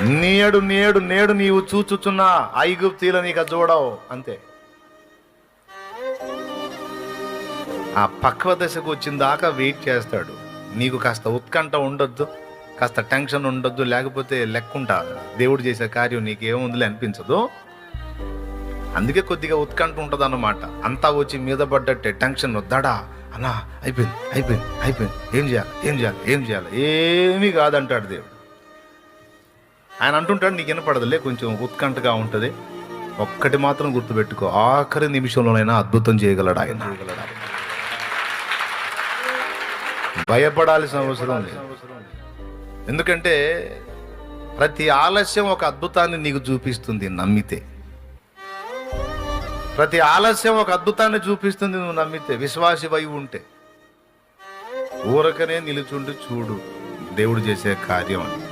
నేడు నేడు నేడు నీవు చూచుచున్న ఐగుప్తీల నీకు చూడవు అంతే. ఆ పక్వ దశకు వచ్చిన దాకా వెయిట్ చేస్తాడు. నీకు కాస్త ఉత్కంఠ ఉండొద్దు, కాస్త టెన్షన్ ఉండొద్దు, లేకపోతే లెక్కుంటా దేవుడు చేసే కార్యం నీకేముందిలే అనిపించదు. అందుకే కొద్దిగా ఉత్కంఠ ఉంటుంది అన్నమాట. అంతా వచ్చి మీద పడ్డట్టే టెన్షన్ వద్దాడా అన్నా, అయిపోయింది అయిపోయింది అయిపోయింది, ఏం చేయాలి ఏం చేయాలి ఏం చేయాలి, ఏమీ కాదంటాడు దేవుడు. ఆయన అంటుంటాడు నీకు వినపడదులే, కొంచెం ఉత్కంఠగా ఉంటుంది. ఒక్కటి మాత్రం గుర్తుపెట్టుకో, ఆఖరి నిమిషంలోనైనా అద్భుతం చేయగలడు ఆయన. భయపడాల్సిన అవసరం లేదు. ఎందుకంటే ప్రతి ఆలస్యం ఒక అద్భుతాన్ని నీకు చూపిస్తుంది నమ్మితే. ప్రతి ఆలస్యం ఒక అద్భుతాన్ని చూపిస్తుంది నువ్వు నమ్మితే, విశ్వాసివై ఉంటే. ఊరకనే నిలుచుండి చూడు దేవుడు చేసే కార్యం అని.